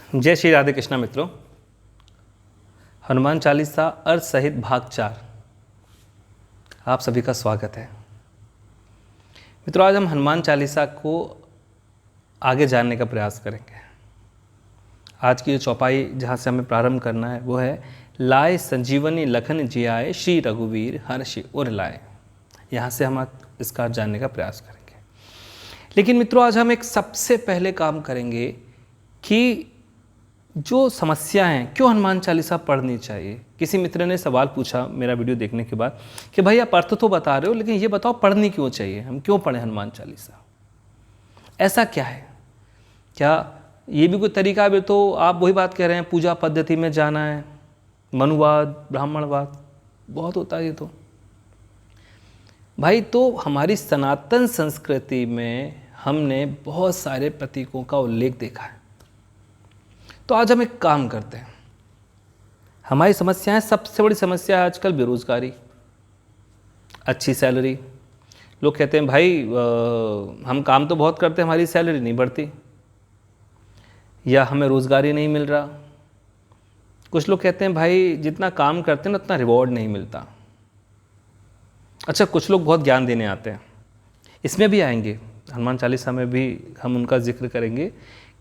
जय श्री राधे कृष्णा मित्रों। हनुमान चालीसा अर्थ सहित भाग 4 आप सभी का स्वागत है। मित्रों, आज हम हनुमान चालीसा को आगे जानने का प्रयास करेंगे। आज की जो चौपाई जहाँ से हमें प्रारंभ करना है वो है लाए संजीवनी लखन जियाए श्री रघुवीर हर्षि उर लाए। यहाँ से हम इसका अर्थ जानने का प्रयास करेंगे। लेकिन मित्रों, आज हम एक सबसे पहले काम करेंगे कि जो समस्या हैं, क्यों हनुमान चालीसा पढ़नी चाहिए। किसी मित्र ने सवाल पूछा मेरा वीडियो देखने के बाद कि भाई आप अर्थ तो बता रहे हो, लेकिन ये बताओ पढ़नी क्यों चाहिए, हम क्यों पढ़ें हनुमान चालीसा, ऐसा क्या है, क्या ये भी कोई तरीका है। तो आप वही बात कह रहे हैं, पूजा पद्धति में जाना है, मनुवाद ब्राह्मणवाद बहुत होता है ये तो। भाई तो हमारी सनातन संस्कृति में हमने बहुत सारे प्रतीकों का उल्लेख देखा है। तो आज हम एक काम करते हैं। हमारी समस्याएं, सबसे बड़ी समस्या है आजकल बेरोजगारी, अच्छी सैलरी। लोग कहते हैं भाई हम काम तो बहुत करते हैं, हमारी सैलरी नहीं बढ़ती, या हमें रोज़गारी नहीं मिल रहा। कुछ लोग कहते हैं भाई जितना काम करते हैं ना उतना रिवॉर्ड नहीं मिलता। अच्छा, कुछ लोग बहुत ज्ञान देने आते हैं, इसमें भी आएंगे, हनुमान चालीसा में भी हम उनका जिक्र करेंगे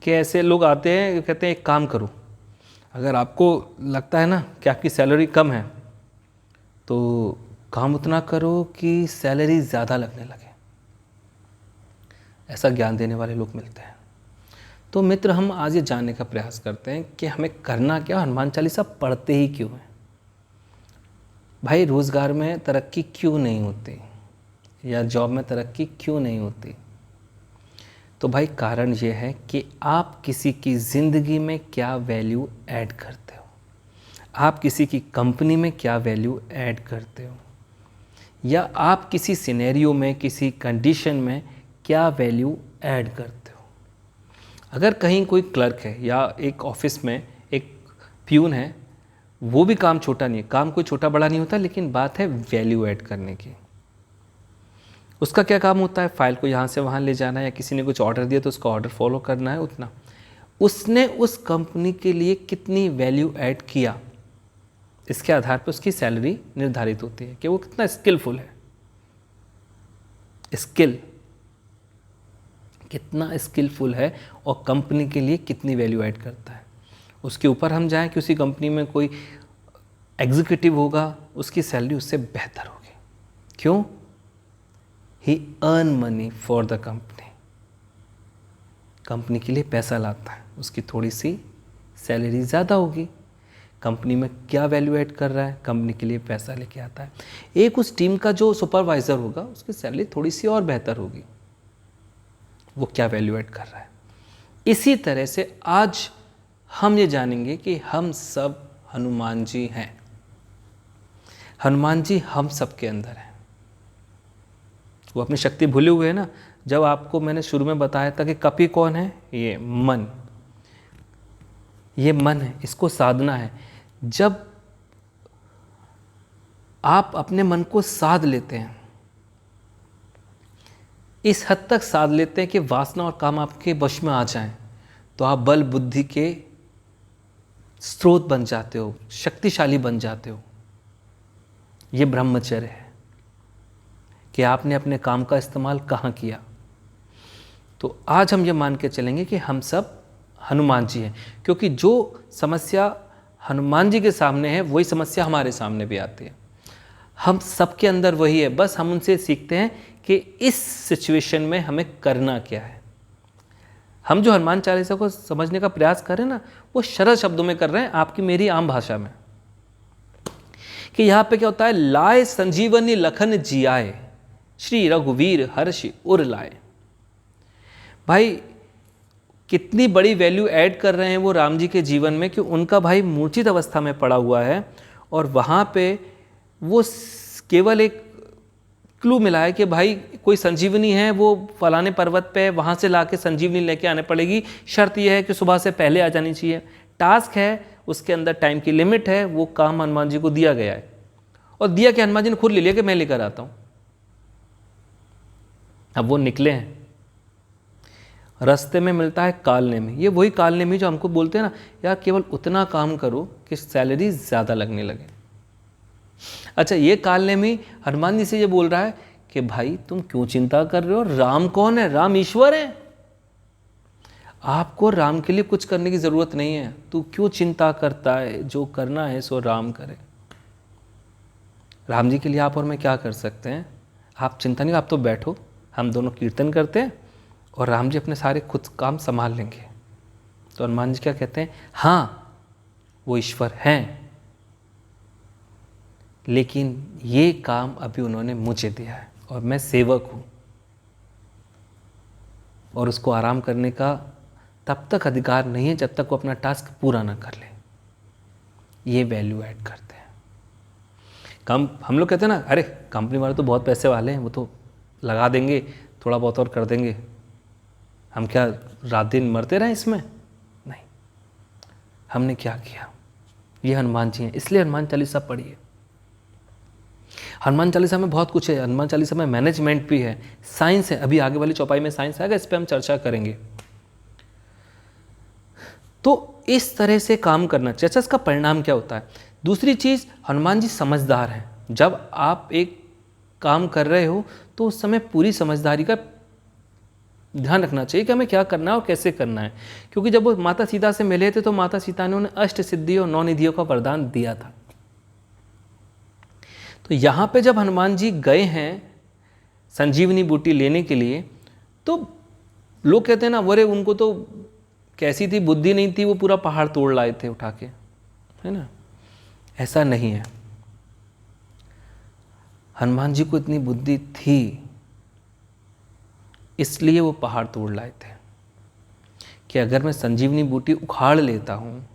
कि ऐसे लोग आते हैं, कहते हैं एक काम करो, अगर आपको लगता है ना कि आपकी सैलरी कम है तो काम उतना करो कि सैलरी ज़्यादा लगने लगे। ऐसा ज्ञान देने वाले लोग मिलते हैं। तो मित्र, हम आज ये जानने का प्रयास करते हैं कि हमें करना क्या, हनुमान चालीसा पढ़ते ही क्यों है। भाई रोज़गार में तरक्की क्यों नहीं होती, या जॉब में तरक्की क्यों नहीं होती। तो भाई कारण ये है कि आप किसी की ज़िंदगी में क्या वैल्यू ऐड करते हो, आप किसी की कंपनी में क्या वैल्यू ऐड करते हो, या आप किसी सिनेरियो में, किसी कंडीशन में क्या वैल्यू ऐड करते हो। अगर कहीं कोई क्लर्क है या एक ऑफिस में एक प्यून है, वो भी काम छोटा नहीं है, काम कोई छोटा बड़ा नहीं होता, लेकिन बात है वैल्यू ऐड करने की। उसका क्या काम होता है, फाइल को यहाँ से वहाँ ले जाना है, या किसी ने कुछ ऑर्डर दिया तो उसका ऑर्डर फॉलो करना है, उतना। उसने उस कंपनी के लिए कितनी वैल्यू ऐड किया, इसके आधार पर उसकी सैलरी निर्धारित होती है कि वो कितना स्किलफुल है। स्किल कितना स्किलफुल है और कंपनी के लिए कितनी वैल्यू ऐड करता है, उसके ऊपर हम जाएं कि उसी कंपनी में कोई एग्जीक्यूटिव होगा, उसकी सैलरी उससे बेहतर होगी। क्यों? He earn money for the company, company के लिए पैसा लाता है, उसकी थोड़ी सी सैलरी ज़्यादा होगी। कंपनी में क्या वैल्यू ऐड कर रहा है, कंपनी के लिए पैसा लेके आता है। एक उस टीम का जो सुपरवाइज़र होगा, उसकी सैलरी थोड़ी सी और बेहतर होगी, वो क्या वैल्यू ऐड कर रहा है। इसी तरह से आज हम ये जानेंगे कि हम सब हनुमान जी हैं। हनुमान जी हम सब के अंदर हैं। वो अपनी शक्ति भूले हुए हैं ना। जब आपको मैंने शुरू में बताया था कि कपि कौन है, ये मन, ये मन है, इसको साधना है। जब आप अपने मन को साध लेते हैं, इस हद तक साध लेते हैं कि वासना और काम आपके वश में आ जाएं, तो आप बल बुद्धि के स्रोत बन जाते हो, शक्तिशाली बन जाते हो। ये ब्रह्मचर्य है कि आपने अपने काम का इस्तेमाल कहाँ किया। तो आज हम ये मान के चलेंगे कि हम सब हनुमान जी हैं, क्योंकि जो समस्या हनुमान जी के सामने है वही समस्या हमारे सामने भी आती है। हम सबके अंदर वही है, बस हम उनसे सीखते हैं कि इस सिचुएशन में हमें करना क्या है। हम जो हनुमान चालीसा को समझने का प्रयास कर रहे हैं ना, वो सरल शब्दों में कर रहे हैं, आपकी मेरी आम भाषा में, कि यहाँ पे क्या होता है, लाए संजीवनी लखन जियाए श्री रघुवीर हर्षि उर लाए। भाई कितनी बड़ी वैल्यू ऐड कर रहे हैं वो राम जी के जीवन में, कि उनका भाई मूर्छित अवस्था में पड़ा हुआ है, और वहाँ पे वो केवल एक क्लू मिला है कि भाई कोई संजीवनी है, वो फलाने पर्वत पे है, वहाँ से लाके संजीवनी लेके आने पड़ेगी। शर्त यह है कि सुबह से पहले आ जानी चाहिए। टास्क है, उसके अंदर टाइम की लिमिट है, वो काम हनुमान जी को दिया गया है, और दिया कि हनुमान जी ने खुद ले लिया कि मैं लेकर आता हूँ। अब वो निकले हैं, रास्ते में मिलता है काल नेमी। ये वही काल नेमी जो हमको बोलते हैं ना, यार केवल उतना काम करो कि सैलरी ज़्यादा लगने लगे। अच्छा, ये काल नेमी हनुमान जी से ये बोल रहा है कि भाई तुम क्यों चिंता कर रहे हो, राम कौन है, राम ईश्वर है, आपको राम के लिए कुछ करने की ज़रूरत नहीं है, तू क्यों चिंता करता है, जो करना है सो राम करे। राम जी के लिए आप और मैं क्या कर सकते हैं, आप चिंता नहीं, आप तो बैठो, हम दोनों कीर्तन करते हैं और राम जी अपने सारे खुद काम संभाल लेंगे। तो हनुमान जी क्या कहते हैं, हाँ वो ईश्वर हैं, लेकिन ये काम अभी उन्होंने मुझे दिया है और मैं सेवक हूँ, और उसको आराम करने का तब तक अधिकार नहीं है जब तक वो अपना टास्क पूरा ना कर ले। ये वैल्यू ऐड करते हैं। हम लोग कहते हैं ना, अरे कंपनी वाले तो बहुत पैसे वाले हैं, वो तो लगा देंगे, थोड़ा बहुत और कर देंगे, हम क्या रात दिन मरते रहें इसमें। नहीं, हमने क्या किया, ये हनुमान जी हैं, इसलिए हनुमान चालीसा पढ़िए। हनुमान चालीसा में बहुत कुछ है, हनुमान चालीसा में मैनेजमेंट भी है, साइंस है, अभी आगे वाली चौपाई में साइंस आएगा, इस पर हम चर्चा करेंगे। तो इस तरह से काम करना चाहिए। अच्छा, इसका परिणाम क्या होता है। दूसरी चीज़, हनुमान जी समझदार हैं। जब आप एक काम कर रहे हो तो उस समय पूरी समझदारी का ध्यान रखना चाहिए कि हमें क्या करना है और कैसे करना है, क्योंकि जब वो माता सीता से मिले थे तो माता सीता ने उन्हें अष्ट सिद्धि और 9 निधियों का वरदान दिया था। तो यहाँ पे जब हनुमान जी गए हैं संजीवनी बूटी लेने के लिए, तो लोग कहते हैं ना, अरे उनको तो कैसी थी, बुद्धि नहीं थी, वो पूरा पहाड़ तोड़ लाए थे उठा के, है ना। ऐसा नहीं है, हनुमान जी को इतनी बुद्धि थी, इसलिए वो पहाड़ तोड़ लाए थे कि अगर मैं संजीवनी बूटी उखाड़ लेता हूँ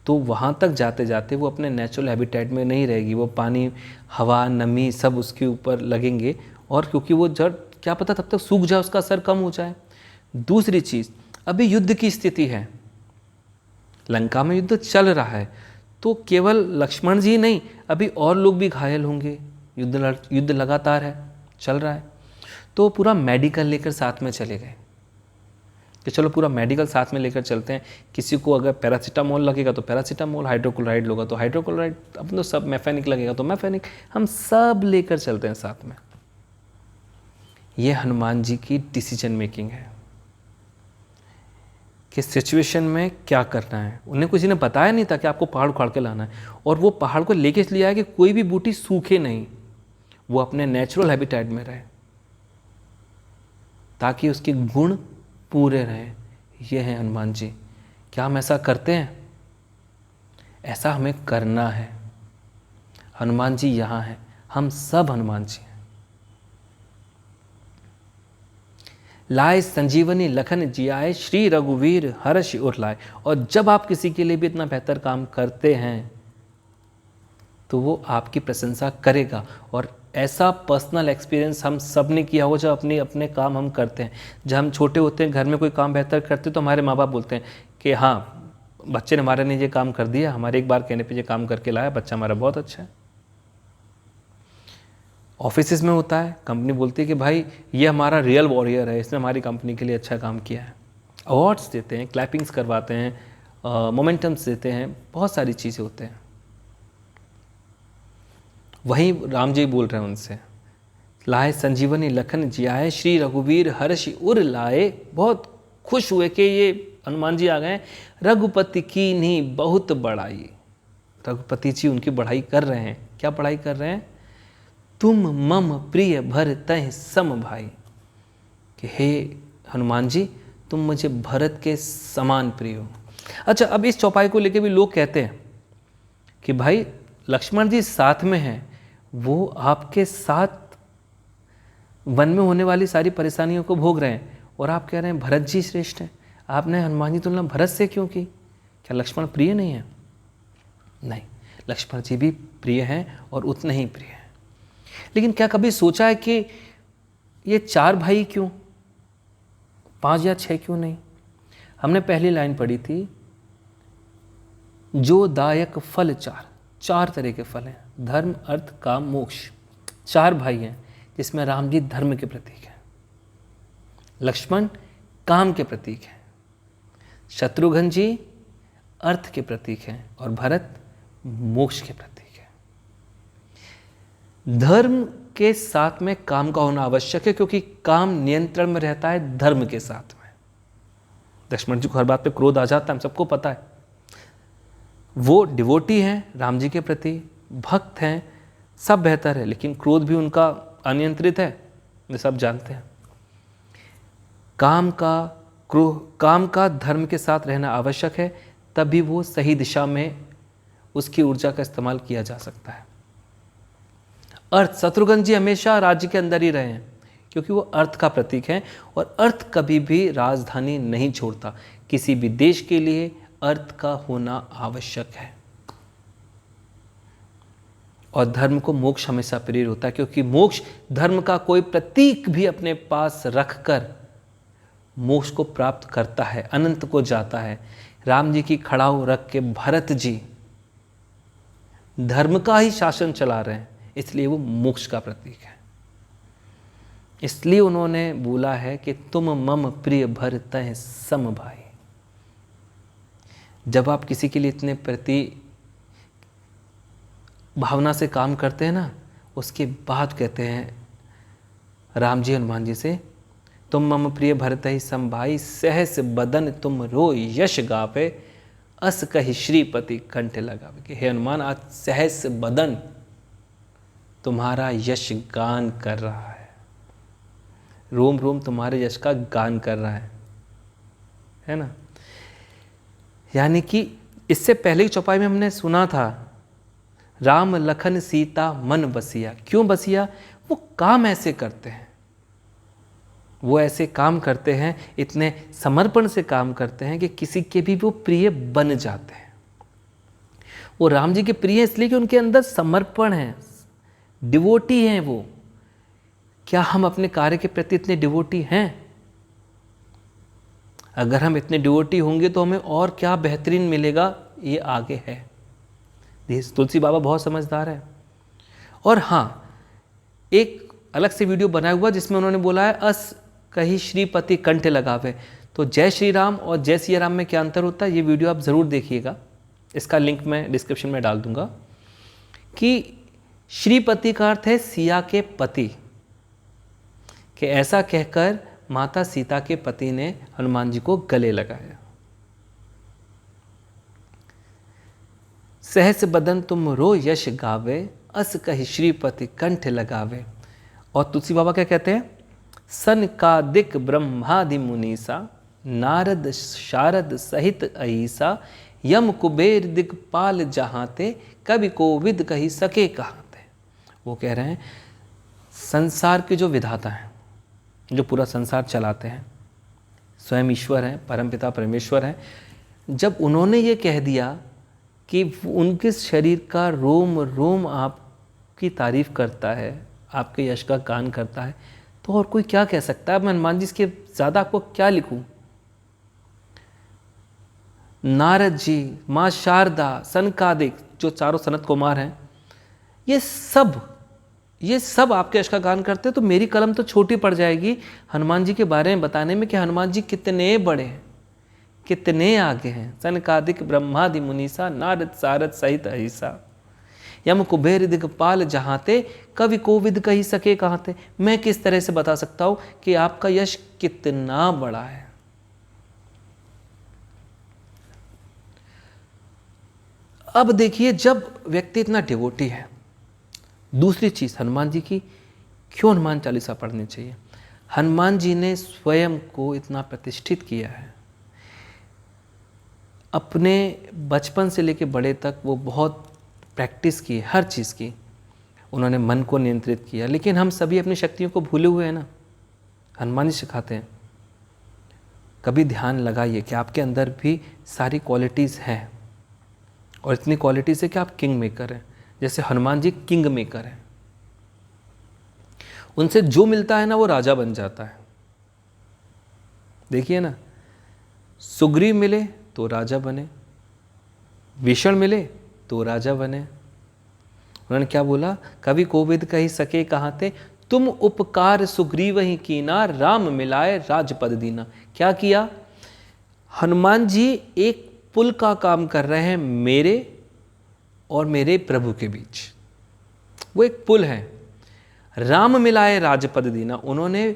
तो वहाँ तक जाते जाते वो अपने नेचुरल हैबिटेट में नहीं रहेगी, वो पानी, हवा, नमी सब उसके ऊपर लगेंगे, और क्योंकि वो जड़ क्या पता तब तक सूख जाए, उसका असर कम हो जाए। दूसरी चीज़, अभी युद्ध की स्थिति है, लंका में युद्ध चल रहा है, तो केवल लक्ष्मण जी नहीं, अभी और लोग भी घायल होंगे, युद्ध लगातार है, चल रहा है। तो पूरा मेडिकल लेकर साथ में चले गए कि चलो पूरा मेडिकल साथ में लेकर चलते हैं, किसी को अगर पैरासीटामोल लगेगा तो पैरासीटामोल, हाइड्रोक्लोराइड होगा तो हाइड्रोक्लोराइड, अपन तो सब, मैफेनिक लगेगा तो मैफेनिक, हम सब लेकर चलते हैं साथ में। ये हनुमान जी की डिसीजन मेकिंग है कि सिचुएशन में क्या करना है। उन्हें किसी ने बताया नहीं था कि आपको पहाड़ उखाड़ के लाना है, और वो पहाड़ को लेके इसलिए आया कि कोई भी बूटी सूखे नहीं, वो अपने नेचुरल हैबिटेट में रहे, ताकि उसके गुण पूरे रहें। ये हैं हनुमान जी। क्या हम ऐसा करते हैं? ऐसा हमें करना है। हनुमान जी यहाँ हैं, हम सब हनुमान जी हैं। लाए संजीवनी लखन जियाए, श्री रघुवीर हर्ष उर लाए। और जब आप किसी के लिए भी इतना बेहतर काम करते हैं तो वो आपकी प्रशंसा करेगा। और ऐसा पर्सनल एक्सपीरियंस हम सब ने किया हो, जब अपने काम हम करते हैं। जब हम छोटे होते हैं, घर में कोई काम बेहतर करते तो हमारे माँ बाप बोलते हैं कि हाँ बच्चे ने हमारे ने ये काम कर दिया, हमारे एक बार कहने पे ये काम करके लाया, बच्चा हमारा बहुत अच्छा है। ऑफिसेज में होता है, कंपनी बोलती है कि भाई ये हमारा रियल वॉरियर है, इसने हमारी कंपनी के लिए अच्छा काम किया है। अवार्ड्स देते हैं, क्लैपिंग्स करवाते हैं, मोमेंटम्स देते हैं, बहुत सारी चीज़ें होते हैं। वहीं राम जी बोल रहे हैं उनसे, लाए संजीवनी लखन जियाए, श्री रघुवीर हर्ष उर लाए। बहुत खुश हुए कि ये हनुमान जी आ गए। रघुपति की नी बहुत बड़ाई। रघुपति जी उनकी बढ़ाई कर रहे हैं। क्या बढ़ाई कर रहे हैं? तुम मम प्रिय भरतहि सम भाई, कि हे हनुमान जी तुम मुझे भरत के समान प्रिय हो। अच्छा, अब इस चौपाई को लेके भी लोग कहते हैं कि भाई लक्ष्मण जी साथ में हैं, वो आपके साथ वन में होने वाली सारी परेशानियों को भोग रहे हैं, और आप कह रहे हैं भरत जी श्रेष्ठ हैं। आपने हनुमान जी तुलना भरत से क्यों की? क्या लक्ष्मण प्रिय नहीं है? नहीं, लक्ष्मण जी भी प्रिय हैं और उतने ही प्रिय हैं। लेकिन क्या कभी सोचा है कि ये 4 भाई क्यों, 5 या 6 क्यों नहीं? हमने पहली लाइन पढ़ी थी, जो दायक फल 4 तरह के फल हैं, धर्म अर्थ काम मोक्ष। 4 भाई हैं जिसमें राम जी धर्म के प्रतीक हैं, लक्ष्मण काम के प्रतीक हैं, शत्रुघ्न जी अर्थ के प्रतीक हैं और भरत मोक्ष के प्रतीक हैं। धर्म के साथ में काम का होना आवश्यक है, क्योंकि काम नियंत्रण में रहता है धर्म के साथ में। लक्ष्मण जी को हर बात पे क्रोध आ जाता है, हम सबको पता है। वो डिवोटी हैं राम जी के प्रति, भक्त हैं, सब बेहतर है, लेकिन क्रोध भी उनका अनियंत्रित है, ये सब जानते हैं। काम का धर्म के साथ रहना आवश्यक है, तभी वो सही दिशा में उसकी ऊर्जा का इस्तेमाल किया जा सकता है। अर्थ, शत्रुघ्न जी हमेशा राज्य के अंदर ही रहे हैं, क्योंकि वो अर्थ का प्रतीक है, और अर्थ कभी भी राजधानी नहीं छोड़ता। किसी भी देश के लिए अर्थ का होना आवश्यक है। और धर्म को मोक्ष हमेशा प्रेरित होता है, क्योंकि मोक्ष धर्म का कोई प्रतीक भी अपने पास रखकर मोक्ष को प्राप्त करता है, अनंत को जाता है। राम जी की खड़ाऊ रख के भरत जी धर्म का ही शासन चला रहे हैं, इसलिए वो मोक्ष का प्रतीक है। इसलिए उन्होंने बोला है कि तुम मम प्रिय भरतहि सम भाई। जब आप किसी के लिए इतने प्रति भावना से काम करते हैं ना, उसके बाद कहते हैं राम जी हनुमान जी से, तुम मम प्रिय भरतहि सम भाई, सहस बदन तुम रो यश गावे, अस कहि श्रीपति कंठ लगावे। कि हे हनुमान, आज सहस बदन तुम्हारा यश गान कर रहा है, रोम रोम तुम्हारे यश का गान कर रहा है ना। यानी कि इससे पहले की चौपाई में हमने सुना था, राम लखन सीता मन बसिया। क्यों बसिया? वो काम ऐसे करते हैं, वो ऐसे काम करते हैं, इतने समर्पण से काम करते हैं कि किसी के भी वो प्रिय बन जाते हैं। वो राम जी के प्रिय इसलिए कि उनके अंदर समर्पण है, डिवोटी हैं वो। क्या हम अपने कार्य के प्रति इतने डिवोटी हैं? अगर हम इतने डिवोटी होंगे तो हमें और क्या बेहतरीन मिलेगा, ये आगे है। तुलसी बाबा बहुत समझदार है। और हाँ, एक अलग से वीडियो बनाया हुआ जिसमें उन्होंने बोला है, अस कहीं श्रीपति कंठ लगावे। तो जय श्री राम और जय सिया राम में क्या अंतर होता है, ये वीडियो आप ज़रूर देखिएगा। इसका लिंक मैं डिस्क्रिप्शन में डाल दूंगा। कि श्रीपति का अर्थ है सिया के पति, कि ऐसा कहकर माता सीता के पति ने हनुमान जी को गले लगाया। सहस बदन तुम रो यश गावे, अस कहि श्रीपति कंठ लगावे। और तुलसी बाबा क्या कहते हैं, सनकादिक ब्रह्मादि मुनीसा, नारद शारद सहित अहिसा, यम कुबेर दिक्पाल जहाते, कवि कोविद कही सके कहाते। वो कह रहे हैं संसार के जो विधाता हैं, जो पूरा संसार चलाते हैं, स्वयं ईश्वर हैं, परमपिता परमेश्वर हैं, जब उन्होंने ये कह दिया कि उनके शरीर का रोम रोम आपकी तारीफ करता है, आपके यश का गान करता है, तो और कोई क्या कह सकता है। मैं हनुमान जी के ज़्यादा आपको क्या लिखूं। नारद जी, माँ शारदा, सनकादिक, जो चारों सनत कुमार हैं, ये सब आपके यश का गान करते हैं। तो मेरी कलम तो छोटी पड़ जाएगी हनुमान जी के बारे में बताने में कि हनुमान जी कितने बड़े हैं, कितने आगे हैं। सनकादिक ब्रह्मादि मुनीसा, नारद सारद सहित अहिसा, यम कुबेर दिक्पाल जहाते, कवि कोविद कही सके कहाते। मैं किस तरह से बता सकता हूं कि आपका यश कितना बड़ा है। अब देखिए, जब व्यक्ति इतना डिवोटी है, दूसरी चीज हनुमान जी की, क्यों हनुमान चालीसा पढ़नी चाहिए। हनुमान जी ने स्वयं को इतना प्रतिष्ठित किया है। अपने बचपन से लेकर बड़े तक वो बहुत प्रैक्टिस की, हर चीज़ की। उन्होंने मन को नियंत्रित किया। लेकिन हम सभी अपनी शक्तियों को भूले हुए हैं ना। हनुमान जी सिखाते हैं, कभी ध्यान लगाइए कि आपके अंदर भी सारी क्वालिटीज़ हैं, और इतनी क्वालिटीज़ है कि आप किंग मेकर हैं। जैसे हनुमान जी किंग मेकर हैं, उनसे जो मिलता है ना वो राजा बन जाता है। देखिए ना, सुग्रीव मिले तो राजा बने, विषण मिले तो राजा बने। उन्होंने क्या बोला, कवि कोविद कही सके कहाते, तुम उपकार सुग्रीव ही कीना, राम मिलाए राजपद दीना। क्या किया? हनुमान जी एक पुल का काम कर रहे हैं मेरे और मेरे प्रभु के बीच। वो एक पुल है। राम मिलाए राजपद दीना, उन्होंने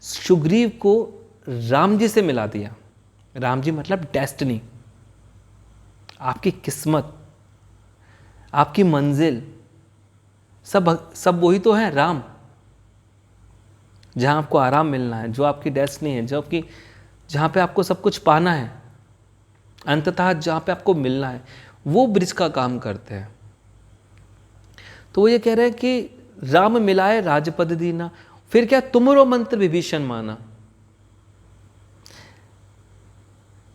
सुग्रीव को राम जी से मिला दिया। राम जी मतलब डेस्टिनी, आपकी किस्मत, आपकी मंजिल, सब वही तो है राम। जहाँ आपको आराम मिलना है, जो आपकी डेस्टिनी है, जहाँ पे आपको सब कुछ पाना है, अंततः जहाँ पे आपको मिलना है, वो ब्रिज का काम करते हैं। तो वो ये कह रहे हैं कि राम मिलाए राजपद दीना, फिर क्या तुमरो मंत्र विभीषण माना।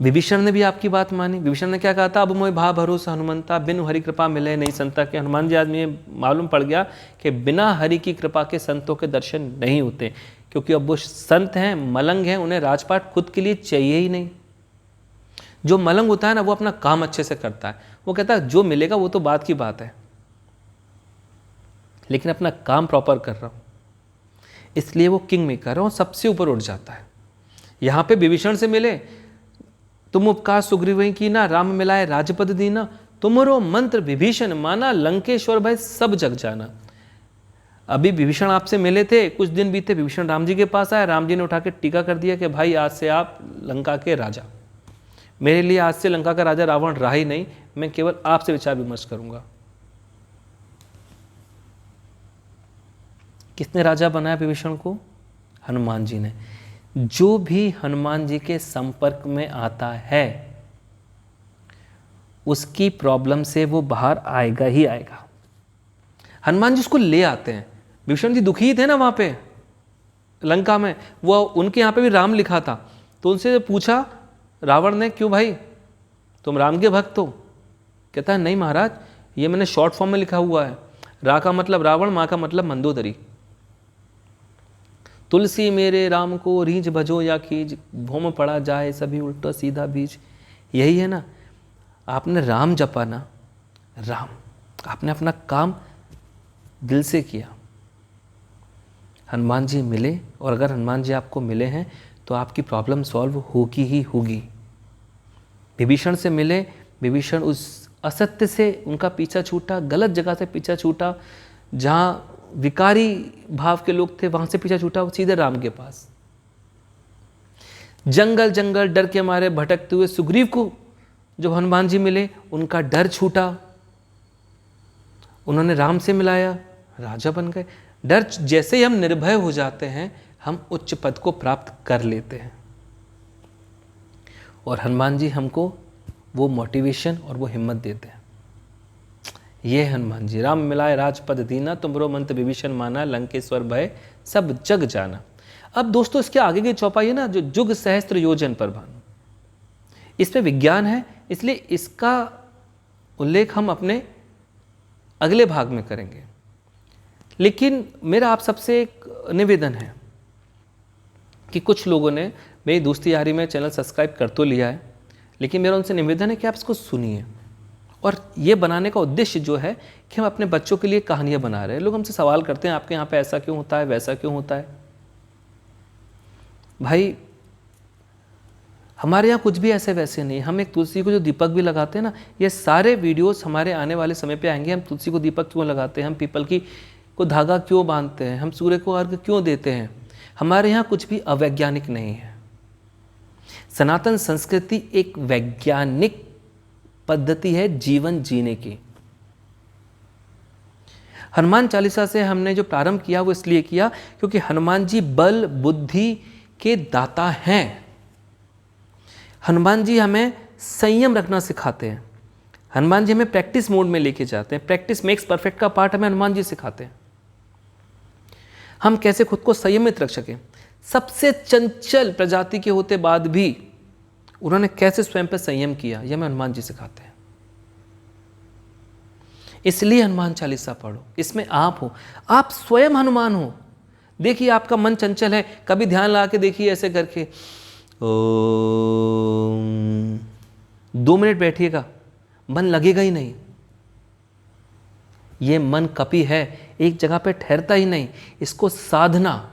विभीषण ने भी आपकी बात मानी। विभीषण ने क्या कहा था? अब मोय भा भरोसा हनुमंता, बिनु हरि कृपा मिले नहीं संता। के हनुमान जी आदमी मालूम पड़ गया कि बिना हरि की कृपा के संतों के दर्शन नहीं होते, क्योंकि अब वो संत हैं, मलंग हैं, उन्हें राजपाट खुद के लिए चाहिए ही नहीं। जो मलंग होता है ना, वो अपना काम अच्छे से करता है। वो कहता है जो मिलेगा वो तो बात की बात है, लेकिन अपना काम प्रॉपर कर रहा हूं, इसलिए वो किंग मेकर है और सबसे ऊपर उठ जाता है। यहां पे विभीषण से मिले, तुम उपकार सुग्रीव की ना, राम मिलाए राजपद दीना, तुमरो मंत्र विभीषण माना, लंकेश्वर भय सब जग जाना। अभी विभीषण आपसे मिले थे, कुछ दिन बीते, विभीषण राम जी के पास आया, राम जी ने उठा के टीका कर दिया कि भाई आज से आप लंका के राजा, मेरे लिए आज से लंका का राजा रावण रहा ही नहीं, मैं केवल आपसे विचार विमर्श करूंगा। किसने राजा बनाया विभीषण को? हनुमान जी ने। जो भी हनुमान जी के संपर्क में आता है उसकी प्रॉब्लम से वो बाहर आएगा ही आएगा। हनुमान जी उसको ले आते हैं। विभीषण जी दुखी थे ना वहां पे लंका में, वो उनके यहाँ पे भी राम लिखा था, तो उनसे पूछा रावण ने, क्यों भाई तुम राम के भक्त हो? कहता है नहीं महाराज, ये मैंने शॉर्ट फॉर्म में लिखा हुआ है। रा का मतलब रावण, माँ का मतलब मंदोदरी। तुलसी मेरे राम को रीझ भजो या खींच, भूम पड़ा जाए सभी उल्टा सीधा बीज। यही है ना, आपने राम जपा ना, राम, आपने अपना काम दिल से किया। हनुमान जी मिले, और अगर हनुमान जी आपको मिले हैं तो आपकी प्रॉब्लम सॉल्व होगी ही होगी। विभीषण से मिले, विभीषण उस असत्य से उनका पीछा छूटा, गलत जगह से पीछा छूटा, जहाँ विकारी भाव के लोग थे वहां से पीछा छूटा, वो सीधे राम के पास। जंगल जंगल डर के मारे भटकते हुए सुग्रीव को जब हनुमान जी मिले, उनका डर छूटा, उन्होंने राम से मिलाया, राजा बन गए। डर जैसे ही हम निर्भय हो जाते हैं, हम उच्च पद को प्राप्त कर लेते हैं। और हनुमान जी हमको वो मोटिवेशन और वो हिम्मत देते हैं। ये हनुमान जी, राम मिलाए राजपद दीना, तुमरो मंत्र विभीषण माना, लंकेश्वर भय सब जग जाना। अब दोस्तों इसके आगे की चौपाई है ना, जो जुग सहस्त्र योजन पर भानु, इसमें विज्ञान है, इसलिए इसका उल्लेख हम अपने अगले भाग में करेंगे। लेकिन मेरा आप सबसे एक निवेदन है कि कुछ लोगों ने मेरी दोस्ती यारी में चैनल सब्सक्राइब कर तो लिया है, लेकिन मेरा उनसे निवेदन है कि आप इसको सुनिए। और ये बनाने का उद्देश्य जो है कि हम अपने बच्चों के लिए कहानियाँ बना रहे हैं। लोग हमसे सवाल करते हैं आपके यहाँ पे ऐसा क्यों होता है, वैसा क्यों होता है। भाई हमारे यहाँ कुछ भी ऐसे वैसे नहीं। हम एक तुलसी को जो दीपक भी लगाते हैं ना, ये सारे वीडियोस हमारे आने वाले समय पे आएंगे। हम तुलसी को दीपक क्यों लगाते हैं, हम पीपल की को धागा क्यों बांधते हैं, हम सूर्य को अर्घ क्यों देते हैं। हमारे यहाँ कुछ भी अवैज्ञानिक नहीं है। सनातन संस्कृति एक वैज्ञानिक पद्धति है जीवन जीने की। हनुमान चालीसा से हमने जो प्रारंभ किया वो इसलिए किया क्योंकि हनुमान जी बल बुद्धि के दाता हैं। हनुमान जी हमें संयम रखना सिखाते हैं। हनुमान जी हमें प्रैक्टिस मोड में लेके जाते हैं। प्रैक्टिस मेक्स परफेक्ट का पार्ट हमें हनुमान जी सिखाते हैं। हम कैसे खुद को संयमित रख सकें। सबसे चंचल प्रजाति के होते बाद भी उन्होंने कैसे स्वयं पर संयम किया, यह हमें हनुमान जी सिखाते हैं। इसलिए हनुमान चालीसा पढ़ो, इसमें आप हो, आप स्वयं हनुमान हो। देखिए आपका मन चंचल है, कभी ध्यान लगा के देखिए ऐसे करके, 2 मिनट बैठिएगा, मन लगेगा ही नहीं। ये मन कपी है, एक जगह पे ठहरता ही नहीं। इसको साधना,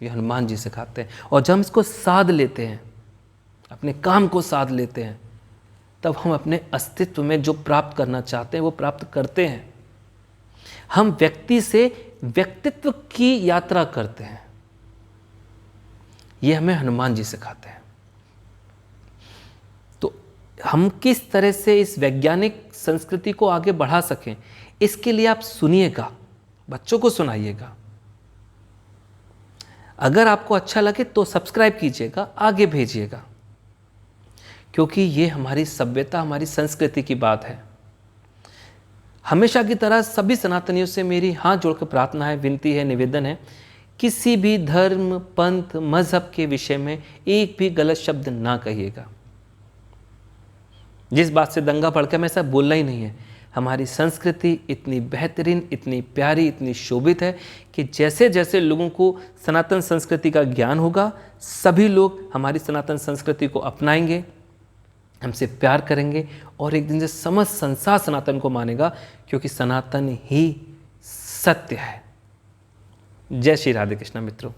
ये हनुमान जी सिखाते हैं। और जब हम इसको साध लेते हैं, अपने काम को साध लेते हैं, तब हम अपने अस्तित्व में जो प्राप्त करना चाहते हैं वो प्राप्त करते हैं। हम व्यक्ति से व्यक्तित्व की यात्रा करते हैं। ये हमें हनुमान जी सिखाते हैं। तो हम किस तरह से इस वैज्ञानिक संस्कृति को आगे बढ़ा सकें, इसके लिए आप सुनिएगा, बच्चों को सुनाइएगा। अगर आपको अच्छा लगे तो सब्सक्राइब कीजिएगा, आगे भेजिएगा, क्योंकि ये हमारी सभ्यता, हमारी संस्कृति की बात है। हमेशा की तरह सभी सनातनियों से मेरी हाथ जोड़कर प्रार्थना है, विनती है, निवेदन है, किसी भी धर्म, पंथ, मजहब के विषय में एक भी गलत शब्द ना कहिएगा। जिस बात से दंगा भड़का, मैं ऐसा बोलना ही नहीं है। हमारी संस्कृति इतनी बेहतरीन, इतनी प्यारी, इतनी शोभित है कि जैसे जैसे लोगों को सनातन संस्कृति का ज्ञान होगा, सभी लोग हमारी सनातन संस्कृति को अपनाएंगे, हमसे प्यार करेंगे और एक दिन से समस्त संसार सनातन को मानेगा, क्योंकि सनातन ही सत्य है। जय श्री राधे कृष्ण मित्रों।